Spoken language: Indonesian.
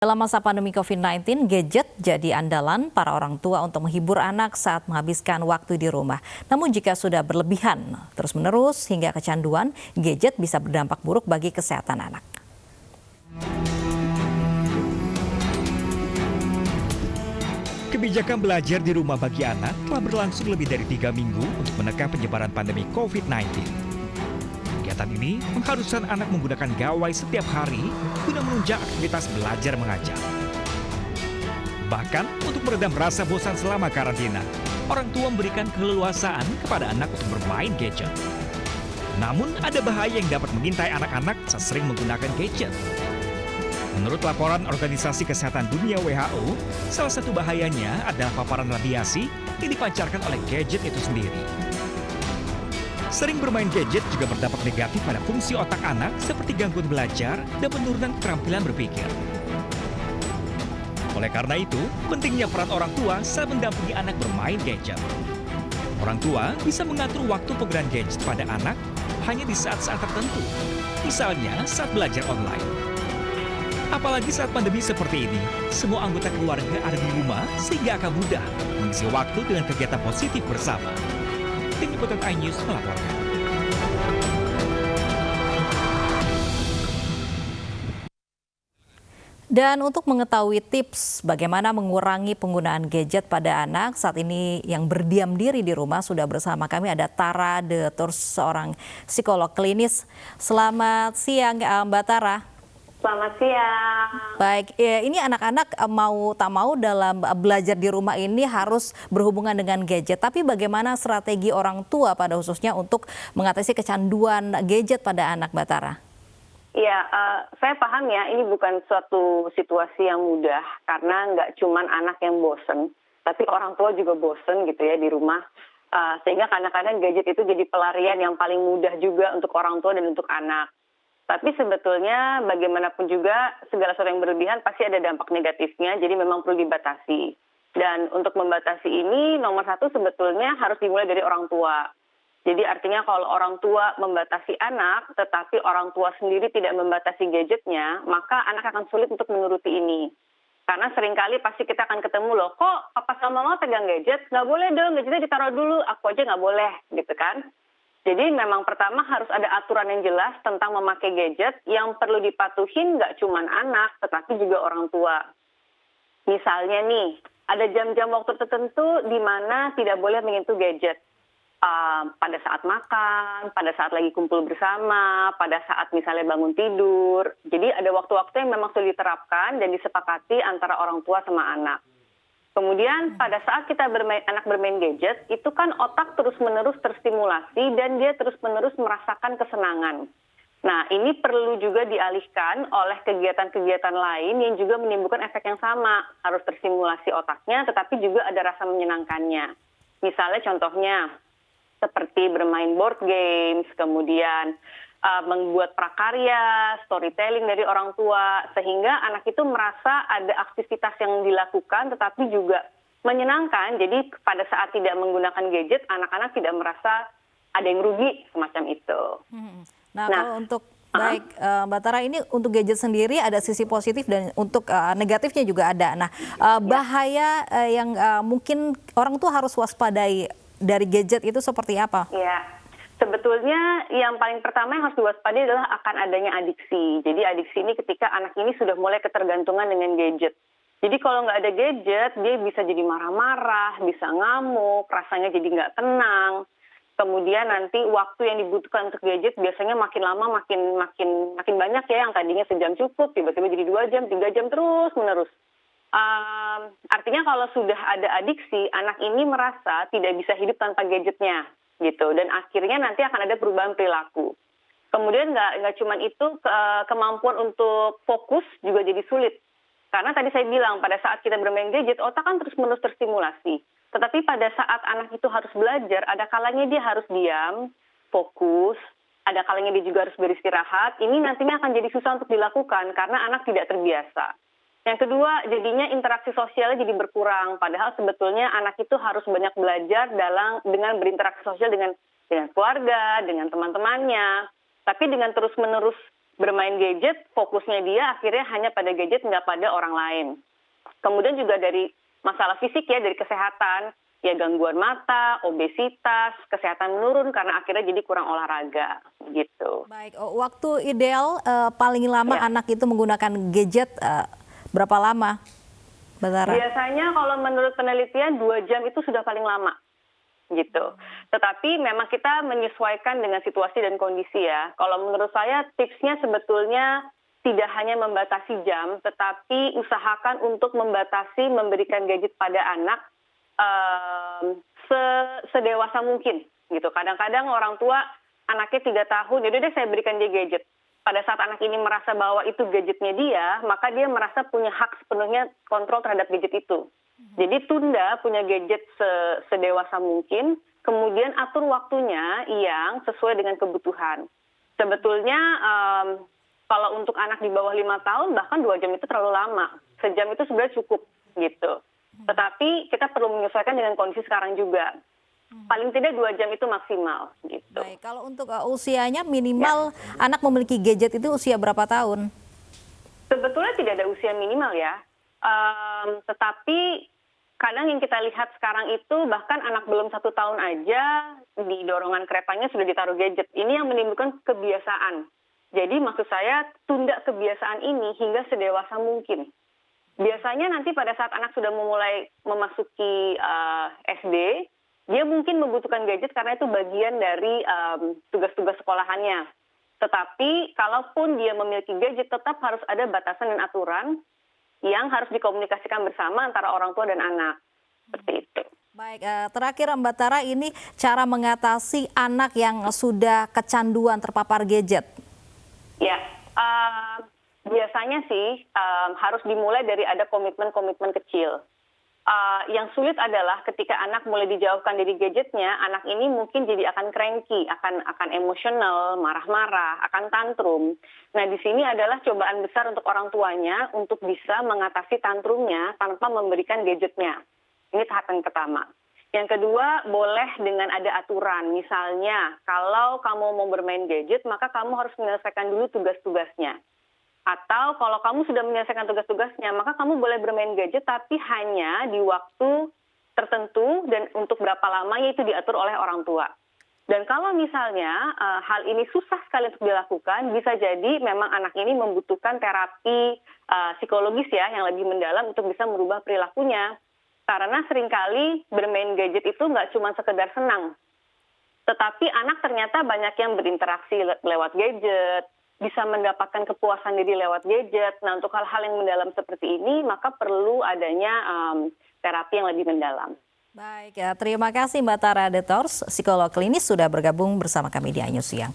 Dalam masa pandemi COVID-19, gadget jadi andalan para orang tua untuk menghibur anak saat menghabiskan waktu di rumah. Namun jika sudah berlebihan, terus-menerus hingga kecanduan, gadget bisa berdampak buruk bagi kesehatan anak. Kebijakan belajar di rumah bagi anak telah berlangsung lebih dari 3 minggu untuk menekan penyebaran pandemi COVID-19. Kegiatan ini mengharuskan anak menggunakan gawai setiap hari guna menunjang aktivitas belajar mengajar. Bahkan untuk meredam rasa bosan selama karantina, orang tua memberikan keleluasaan kepada anak untuk bermain gadget. Namun ada bahaya yang dapat mengintai anak-anak saat sering menggunakan gadget. Menurut laporan Organisasi Kesehatan Dunia WHO, salah satu bahayanya adalah paparan radiasi yang dipancarkan oleh gadget itu sendiri. Sering bermain gadget juga berdampak negatif pada fungsi otak anak seperti gangguan belajar dan penurunan keterampilan berpikir. Oleh karena itu, pentingnya peran orang tua saat mendampingi anak bermain gadget. Orang tua bisa mengatur waktu penggunaan gadget pada anak hanya di saat-saat tertentu, misalnya saat belajar online. Apalagi saat pandemi seperti ini, semua anggota keluarga ada di rumah sehingga akan mudah mengisi waktu dengan kegiatan positif bersama. Tim Liputan iNews melaporkan. Dan untuk mengetahui tips bagaimana mengurangi penggunaan gadget pada anak saat ini yang berdiam diri di rumah, sudah bersama kami ada Tara De Tours, seorang psikolog klinis. Selamat siang Mbak Tara. Selamat siang. Baik, ini anak-anak mau tak mau dalam belajar di rumah ini harus berhubungan dengan gadget. Tapi bagaimana strategi orang tua pada khususnya untuk mengatasi kecanduan gadget pada anak, Mbak Tara? Ya, saya paham ya, ini bukan suatu situasi yang mudah karena nggak cuman anak yang bosen, tapi orang tua juga bosen gitu ya di rumah. Sehingga kadang-kadang gadget itu jadi pelarian yang paling mudah juga untuk orang tua dan untuk anak. Tapi sebetulnya bagaimanapun juga segala sesuatu yang berlebihan pasti ada dampak negatifnya, jadi memang perlu dibatasi. Dan untuk membatasi ini nomor satu sebetulnya harus dimulai dari orang tua. Jadi artinya kalau orang tua membatasi anak, tetapi orang tua sendiri tidak membatasi gadgetnya, maka anak akan sulit untuk menuruti ini. Karena seringkali pasti kita akan ketemu loh, kok papa sama mama pegang gadget? Nggak boleh dong, gadgetnya ditaruh dulu, aku aja nggak boleh, gitu kan. Jadi memang pertama harus ada aturan yang jelas tentang memakai gadget yang perlu dipatuhin nggak cuma anak, tetapi juga orang tua. Misalnya nih, ada jam-jam waktu tertentu di mana tidak boleh menyentuh gadget. Pada saat makan, pada saat lagi kumpul bersama, pada saat misalnya bangun tidur. Jadi ada waktu-waktu yang memang sudah diterapkan dan disepakati antara orang tua sama anak. Kemudian pada saat anak bermain gadget, itu kan otak terus-menerus terstimulasi dan dia terus-menerus merasakan kesenangan. Nah, ini perlu juga dialihkan oleh kegiatan-kegiatan lain yang juga menimbulkan efek yang sama. Harus terstimulasi otaknya, tetapi juga ada rasa menyenangkannya. Misalnya contohnya, seperti bermain board games, kemudian membuat prakarya, storytelling dari orang tua, sehingga anak itu merasa ada aktivitas yang dilakukan tetapi juga menyenangkan. Jadi pada saat tidak menggunakan gadget, anak-anak tidak merasa ada yang rugi semacam itu. Nah, kalau untuk baik Mbak Tara, ini untuk gadget sendiri ada sisi positif dan untuk negatifnya juga ada. Nah, bahaya yang mungkin orang tua harus waspadai dari gadget itu seperti apa? Ya. Sebetulnya yang paling pertama yang harus diwaspadai adalah akan adanya adiksi. Jadi adiksi ini ketika anak ini sudah mulai ketergantungan dengan gadget. Jadi kalau nggak ada gadget, dia bisa jadi marah-marah, bisa ngamuk, rasanya jadi nggak tenang. Kemudian nanti waktu yang dibutuhkan untuk gadget biasanya makin lama makin banyak ya, yang tadinya sejam cukup, tiba-tiba jadi 2 jam, 3 jam terus-menerus. Artinya kalau sudah ada adiksi, anak ini merasa tidak bisa hidup tanpa gadgetnya. Gitu, dan akhirnya nanti akan ada perubahan perilaku. Kemudian nggak cuma itu, kemampuan untuk fokus juga jadi sulit. Karena tadi saya bilang pada saat kita bermain gadget, otak kan terus-menerus terstimulasi. Tetapi pada saat anak itu harus belajar, ada kalanya dia harus diam, fokus, ada kalanya dia juga harus beristirahat. Ini nantinya akan jadi susah untuk dilakukan karena anak tidak terbiasa. Yang kedua, jadinya interaksi sosialnya jadi berkurang. Padahal sebetulnya anak itu harus banyak belajar dengan berinteraksi sosial dengan keluarga, dengan teman-temannya. Tapi dengan terus-menerus bermain gadget, fokusnya dia akhirnya hanya pada gadget, nggak pada orang lain. Kemudian juga dari masalah fisik ya, dari kesehatan, ya gangguan mata, obesitas, kesehatan menurun karena akhirnya jadi kurang olahraga gitu. Baik, waktu ideal paling lama Ya. anak itu menggunakan gadget berapa lama, Mbak Tara? Biasanya kalau menurut penelitian 2 jam itu sudah paling lama gitu. Tetapi memang kita menyesuaikan dengan situasi dan kondisi ya. Kalau menurut saya tipsnya sebetulnya tidak hanya membatasi jam, tetapi usahakan untuk membatasi memberikan gadget pada anak sedewasa mungkin gitu. Kadang-kadang orang tua anaknya 3 tahun, jadi deh saya berikan dia gadget. Pada saat anak ini merasa bahwa itu gadgetnya dia, maka dia merasa punya hak sepenuhnya kontrol terhadap gadget itu. Jadi tunda punya gadget sedewasa mungkin, kemudian atur waktunya yang sesuai dengan kebutuhan. Sebetulnya kalau untuk anak di bawah 5 tahun, bahkan 2 jam itu terlalu lama. Sejam itu sebenarnya cukup gitu. Tetapi kita perlu menyesuaikan dengan kondisi sekarang juga. Paling tidak 2 jam itu maksimal gitu. Baik, kalau untuk usianya minimal anak memiliki gadget itu usia berapa tahun? Sebetulnya tidak ada usia minimal ya. Tetapi kadang yang kita lihat sekarang itu bahkan anak belum 1 tahun aja di dorongan keretanya sudah ditaruh gadget. Ini yang menimbulkan kebiasaan. Jadi maksud saya tunda kebiasaan ini hingga sedewasa mungkin. Biasanya nanti pada saat anak sudah memulai memasuki SD, dia mungkin membutuhkan gadget karena itu bagian dari tugas-tugas sekolahannya. Tetapi kalaupun dia memiliki gadget, tetap harus ada batasan dan aturan yang harus dikomunikasikan bersama antara orang tua dan anak. Seperti itu. Baik, terakhir Mbak Tara, ini cara mengatasi anak yang sudah kecanduan terpapar gadget. Ya, biasanya sih harus dimulai dari ada komitmen-komitmen kecil. Yang sulit adalah ketika anak mulai dijauhkan dari gadgetnya, anak ini mungkin jadi akan cranky, akan emosional, marah-marah, akan tantrum. Nah, di sini adalah cobaan besar untuk orang tuanya untuk bisa mengatasi tantrumnya tanpa memberikan gadgetnya. Ini tahap yang pertama. Yang kedua, boleh dengan ada aturan. Misalnya, kalau kamu mau bermain gadget, maka kamu harus menyelesaikan dulu tugas-tugasnya. Atau kalau kamu sudah menyelesaikan tugas-tugasnya, maka kamu boleh bermain gadget, tapi hanya di waktu tertentu dan untuk berapa lamanya itu diatur oleh orang tua. Dan kalau misalnya hal ini susah sekali untuk dilakukan, bisa jadi memang anak ini membutuhkan terapi psikologis ya, yang lebih mendalam untuk bisa merubah perilakunya. Karena seringkali bermain gadget itu nggak cuma sekedar senang, tetapi anak ternyata banyak yang berinteraksi lewat gadget, bisa mendapatkan kepuasan diri lewat gadget. Nah, untuk hal-hal yang mendalam seperti ini, maka perlu adanya terapi yang lebih mendalam. Baik, terima kasih Mbak Tara De Tors, psikolog klinis sudah bergabung bersama kami di Anyus Siang.